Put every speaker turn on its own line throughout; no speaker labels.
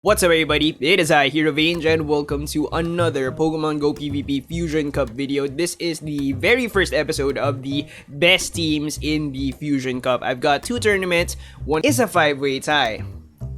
What's up everybody, it is I, Hero Vange, and welcome to another Pokemon Go PvP Fusion Cup video. This is the very first episode of the best teams in the Fusion Cup. I've got two tournaments, one is a 5-way tie.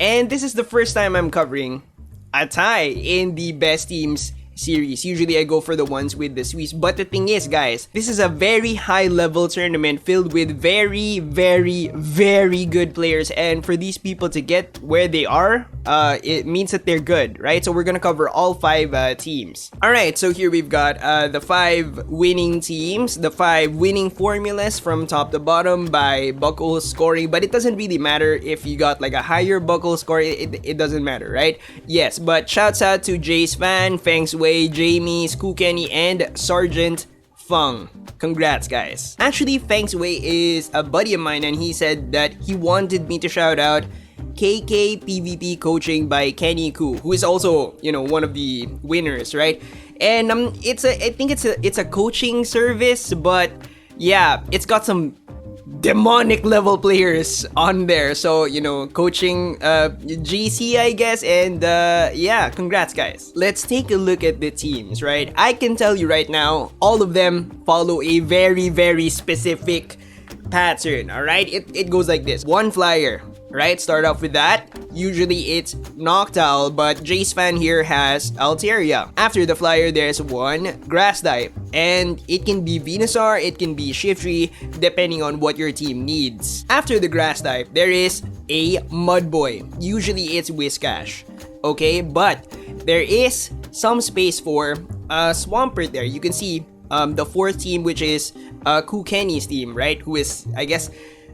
And this is the first time I'm covering a tie in the best teams series. Usually I go for the ones with the Swiss, but the thing is guys, this is a very high level tournament filled with very good players, and for these people to get where they are, it means that they're good, right? So we're gonna cover all 5 teams. Alright, so here we've got the 5 winning teams, the 5 winning formulas from top to bottom by buckle scoring, but it doesn't really matter if you got like a higher buckle score, it doesn't matter, right? Yes, but shouts out to Jace Fan, Feng's Jamie, Kenny, and Sergeant Fung. Congrats guys. Actually, Feng's Way is a buddy of mine, and he said that he wanted me to shout out KK PvP coaching by Kenny Koo, who is also, you know, one of the winners, right? And I think it's a coaching service, but yeah, it's got some demonic level players on there, so you know, coaching GC I guess, and yeah, congrats guys. Let's take a look at the teams, right? I can tell you right now, all of them follow a very specific pattern. All right, it goes like this: one flyer, right? Start off with that. Usually it's Noctowl, but Jace Fan here has Altaria. After the flyer, there's one grass type, and it can be Venusaur, it can be Shiftry, depending on what your team needs. After the grass type, there is a Mud Boy. Usually it's Whiscash, okay? But there is some space for Swampert there. You can see the 4th team, which is Kenny's team, right? Who is, I guess,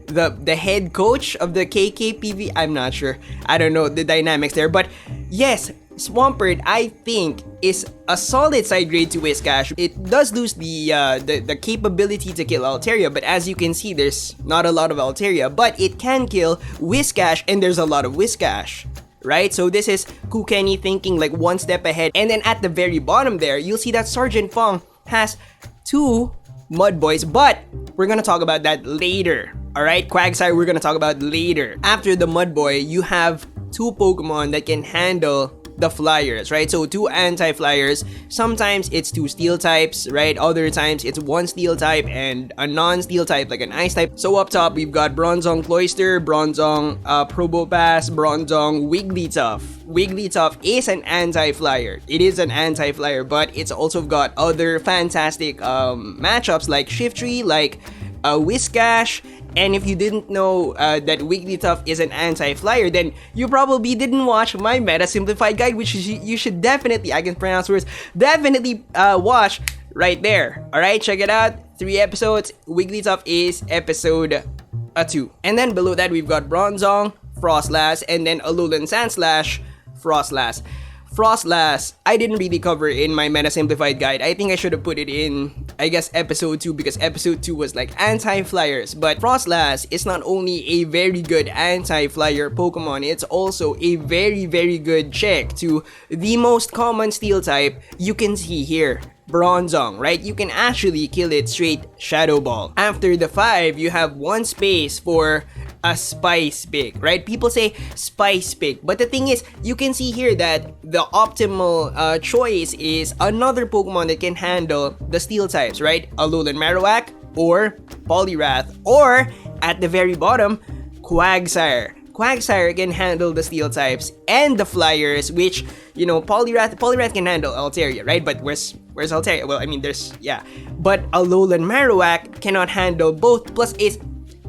the head coach of the KKPV. I'm not sure. I don't know the dynamics there, but yes, Swampert I think is a solid side grade to Whiscash. It does lose the capability to kill Altaria, but as you can see, there's not a lot of Altaria, but it can kill Whiscash, and there's a lot of Whiscash, right? So this is Kenny thinking like one step ahead. And then at the very bottom there, you'll see that Sergeant Fung has 2 Mud Boys, but we're gonna talk about that later. Alright, Quagsire we're gonna talk about later. After the Mud Boy, you have 2 Pokemon that can handle the flyers, right? So 2 anti-flyers. Sometimes it's 2 steel types, right? Other times it's 1 steel type and a non-steel type, like an ice type. So up top, we've got Bronzong Cloyster, Bronzong Probopass, Bronzong Wigglytuff. Wigglytuff is an anti-flyer. It is an anti-flyer, but it's also got other fantastic matchups like Shiftry, like Whiscash. And if you didn't know that Wigglytuff is an anti-flyer, then you probably didn't watch my Meta Simplified guide, which you should definitely, I can pronounce words, definitely watch right there. Alright, check it out. 3 episodes. Wigglytuff is episode 2. And then below that, we've got Bronzong, Frostlass, and then Alolan Sandslash, Frostlass. Frostlass, I didn't really cover in my Meta Simplified guide. I think I should have put it in, I guess, episode 2, because episode 2 was like anti-flyers. But Frostlass is not only a very good anti-flyer Pokemon, it's also a very good check to the most common steel type you can see here, Bronzong, right? You can actually kill it straight Shadow Ball. After the 5, you have 1 space for a Spice Pick, right? People say Spice Pick, but the thing is, you can see here that the optimal choice is another Pokemon that can handle the steel types, right? Alolan Marowak or Poliwrath, or at the very bottom, Quagsire. Quagsire can handle the steel types and the flyers, which, you know, Poliwrath can handle Altaria, right? But where's Altaria? Well, I mean, there's, yeah. But Alolan Marowak cannot handle both, plus it's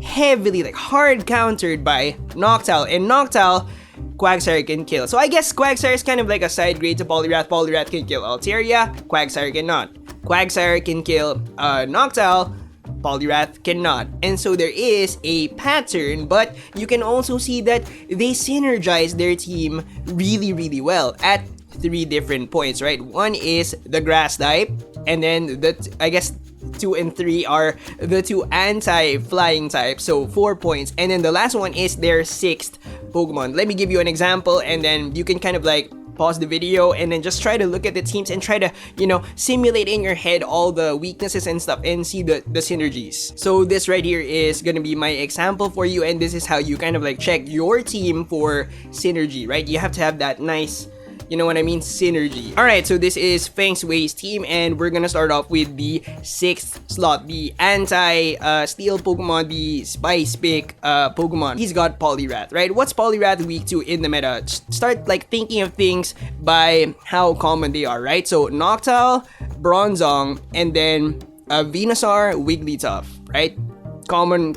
heavily, like, hard countered by Noctowl, and Noctowl, Quagsire can kill. So I guess Quagsire is kind of like a side grade to Poliwrath. Poliwrath can kill Altaria, Quagsire cannot. Quagsire can kill Noctowl, Poliwrath cannot. And so there is a pattern, but you can also see that they synergize their team really well at 3 different points, right? One is the grass type, and then I guess 2 and 3 are the 2 anti-flying types, so 4 points. And then the last one is their 6th Pokemon. Let me give you an example, and then you can kind of like pause the video and then just try to look at the teams and try to, you know, simulate in your head all the weaknesses and stuff and see the synergies. So this right here is gonna be my example for you, and this is how you kind of like check your team for synergy, right? You have to have that nice, you know what I mean, synergy. Alright, so this is Feng Shui's team, and we're gonna start off with the 6th slot, the anti-steel Pokemon, the Spice Pick Pokemon. He's got Poliwrath, right? What's Poliwrath weak to in the meta? Start like thinking of things by how common they are, right? So Noctowl, Bronzong, and then Venusaur, Wigglytuff, right? Common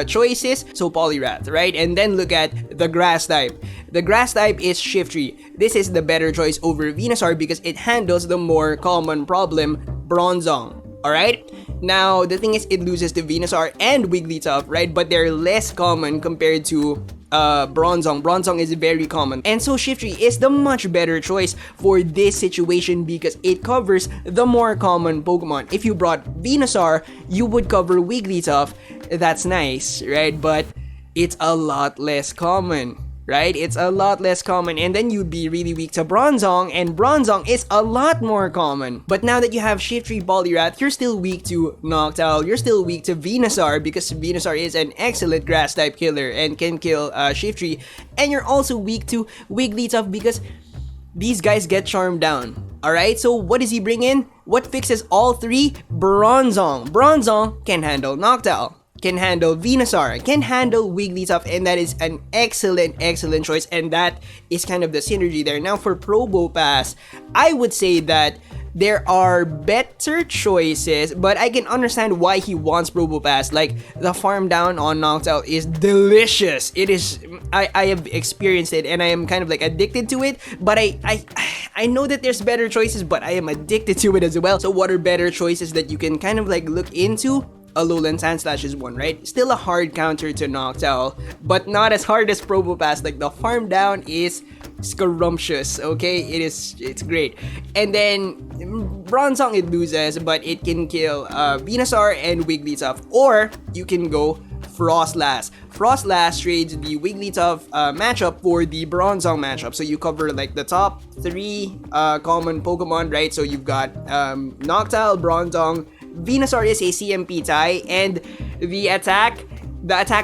choices, so Poliwrath, right? And then look at the grass type. The grass type is Shiftry. This is the better choice over Venusaur because it handles the more common problem, Bronzong. Alright? Now, the thing is, it loses to Venusaur and Wigglytuff, right? But they're less common compared to Bronzong. Bronzong is very common. And so Shiftry is the much better choice for this situation because it covers the more common Pokemon. If you brought Venusaur, you would cover Wigglytuff. That's nice, right? But it's a lot less common. Right? It's a lot less common, and then you'd be really weak to Bronzong, and Bronzong is a lot more common. But now that you have Shiftry Poliwrath, you're still weak to Noctowl, you're still weak to Venusaur because Venusaur is an excellent grass type killer and can kill Shiftry, and you're also weak to Wigglytuff because these guys get charmed down. Alright, so what does he bring in? What fixes all three? Bronzong. Bronzong can handle Noctowl, can handle Venusaur, can handle Wigglytuff, and that is an excellent choice, and that is kind of the synergy there. Now for Probopass, I would say that there are better choices, but I can understand why he wants Probopass. Like, the farm down on Noctowl is delicious. It is, I have experienced it, and I am kind of like addicted to it, but I know that there's better choices, but I am addicted to it as well. So what are better choices that you can kind of like look into? Alolan Sandslash is one, right? Still a hard counter to Noctowl, but not as hard as Probopass. Like, the farm down is scrumptious, okay? It's great. And then Bronzong, it loses, but it can kill Venusaur and Wigglytuff. Or you can go Frostlass. Frostlass trades the Wigglytuff matchup for the Bronzong matchup. So you cover like the top 3 common Pokemon, right? So you've got Noctowl, Bronzong, Venusaur is a CMP tie, and the attack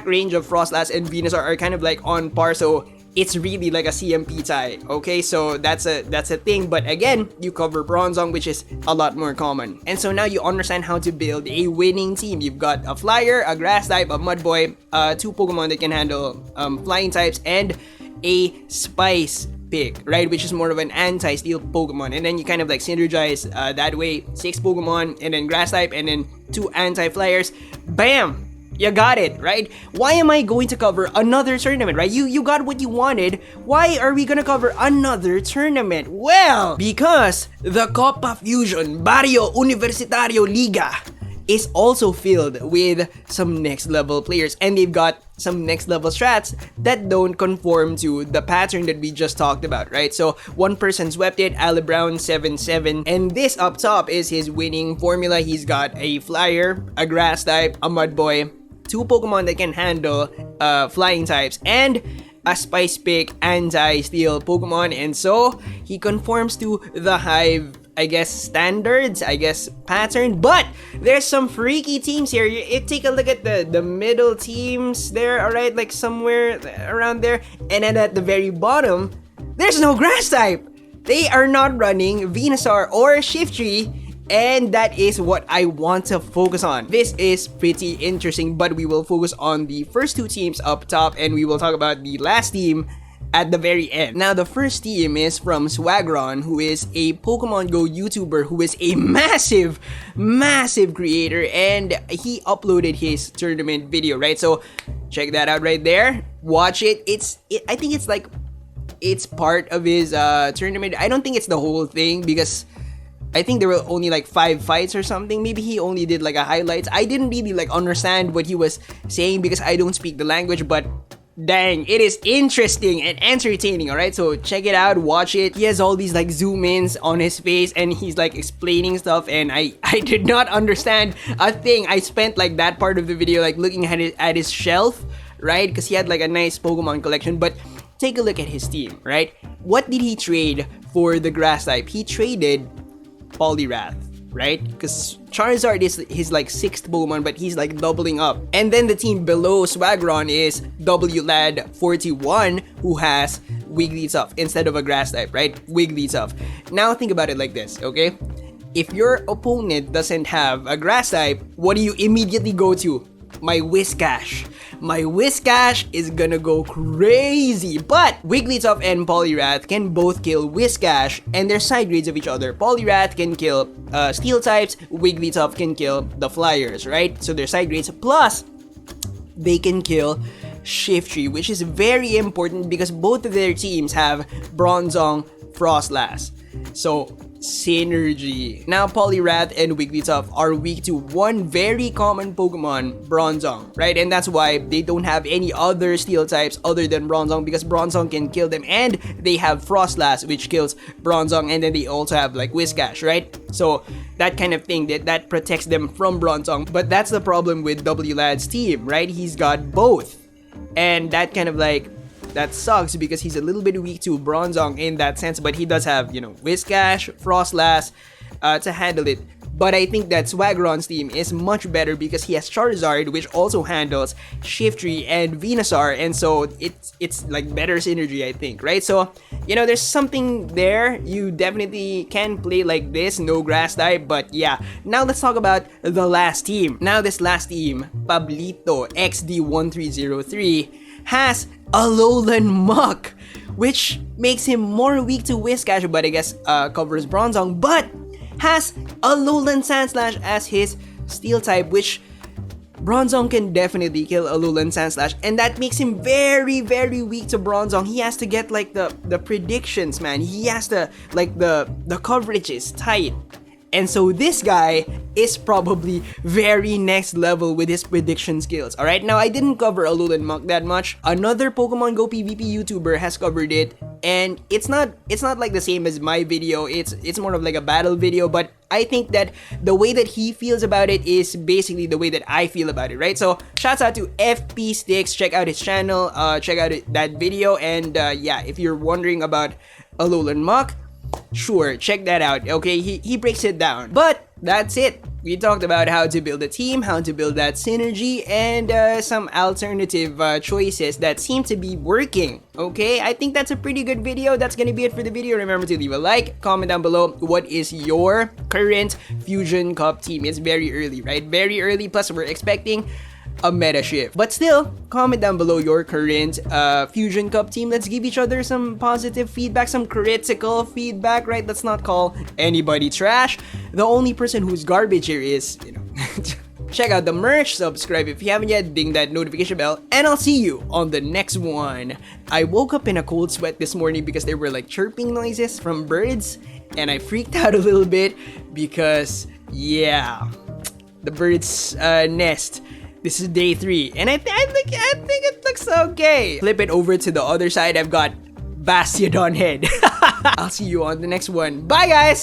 range of Frostlass and Venusaur are kind of like on par, so it's really like a CMP tie, okay? So that's a thing, but again, you cover Bronzong, which is a lot more common. And so now you understand how to build a winning team. You've got a Flyer, a Grass type, a Mudboy, 2 Pokemon that can handle flying types, and a Spice Pick, right, which is more of an anti-steel Pokemon, and then you kind of like synergize that way, 6 Pokemon and then grass type and then 2 anti-flyers. Bam! You got it, right? Why am I going to cover another tournament, right? You got what you wanted. Why are we gonna cover another tournament? Well, because the Copa Fusion Barrio Universitario Liga is also filled with some next level players, and they've got some next level strats that don't conform to the pattern that we just talked about, right? So one person swept it, Ali Brown 7-7, and this up top is his winning formula. He's got a Flyer, a Grass type, a Mudboy, 2 Pokemon that can handle flying types, and a Spice Pick anti-steel Pokemon, and so he conforms to the HIVE, I guess, standards, I guess, pattern. But there's some freaky teams here. Take a look at the middle teams there, alright, like somewhere around there, and then at the very bottom, there's no grass type. They are not running Venusaur or Shiftry, and that is what I want to focus on. This is pretty interesting, but we will focus on the first 2 teams up top, and we will talk about the last team at the very end. Now, the first team is from Swagron, who is a Pokemon Go YouTuber who is a massive creator, and he uploaded his tournament video, right? So check that out right there. Watch it. I think it's like, it's part of his tournament. I don't think it's the whole thing because I think there were only like 5 fights or something. Maybe he only did like a highlights. I didn't really like understand what he was saying because I don't speak the language, but dang, it is interesting and entertaining, alright? So check it out, watch it. He has all these like zoom ins on his face and he's like explaining stuff, and I did not understand a thing. I spent like that part of the video like looking at his shelf, right? Because he had like a nice Pokemon collection, but take a look at his team, right? What did he trade for the grass type? He traded Poliwrath, right? Because Charizard is his like 6th Pokemon, but he's like doubling up. And then the team below Swagron is WLAD41, who has Wigglytuff instead of a grass type, right? Wigglytuff. Now think about it like this, okay? If your opponent doesn't have a grass type, what do you immediately go to? My Whiscash. My Whiscash is gonna go crazy. But Wigglytuff and Poliwrath can both kill Whiscash, and they're side grades of each other. Poliwrath can kill steel types, Wigglytuff can kill the flyers, right? So they're side grades. Plus, they can kill Shiftry, which is very important because both of their teams have Bronzong, Frostlass. So synergy. Now Poliwrath and Wigglytuff are weak to one very common Pokemon, Bronzong, right? And that's why they don't have any other steel types other than Bronzong, because Bronzong can kill them, and they have Frostlass, which kills Bronzong, and then they also have like Whiscash, right? So that kind of thing that protects them from Bronzong. But that's the problem with WLAD's team, right? He's got both, and that kind of like that sucks because he's a little bit weak to Bronzong in that sense, but he does have, you know, Whiscash, Frostlass to handle it. But I think that Swagron's team is much better because he has Charizard, which also handles Shiftry and Venusaur, and so it's like better synergy, I think, right? So, you know, there's something there. You definitely can play like this, no grass type, but yeah. Now let's talk about the last team. Now this last team, Pablito XD1303, has Alolan Muck, which makes him more weak to Whiscash, but I guess covers Bronzong, but has Alolan Sandslash as his steel type, which Bronzong can definitely kill Alolan Sandslash, and that makes him very, very weak to Bronzong. He has to get like the predictions, man. He has to, like, the coverage is tight. And so this guy is probably very next level with his prediction skills. Alright, now I didn't cover Alolan Muck that much. Another Pokemon Go PvP YouTuber has covered it, and it's not like the same as my video. It's more of like a battle video, but I think that the way that he feels about it is basically the way that I feel about it, right? So shouts out to FP Sticks. Check out his channel, check out that video, and yeah, if you're wondering about Alolan Muck, sure, check that out. Okay, he breaks it down. But that's it. We talked about how to build a team, how to build that synergy, and some alternative choices that seem to be working. Okay, I think that's a pretty good video. That's gonna be it for the video. Remember to leave a like, comment down below what is your current Fusion Cup team. It's very early, right? Very early, plus we're expecting a meta shift. But still, comment down below your current Fusion Cup team. Let's give each other some positive feedback, some critical feedback, right? Let's not call anybody trash. The only person who's garbage here is, you know, check out the merch, subscribe if you haven't yet, ding that notification bell, and I'll see you on the next one. I woke up in a cold sweat this morning because there were like chirping noises from birds, and I freaked out a little bit because, yeah, the bird's nest. This is day 3, and I think it looks okay. Flip it over to the other side. I've got Bastiodon head. I'll see you on the next one. Bye, guys!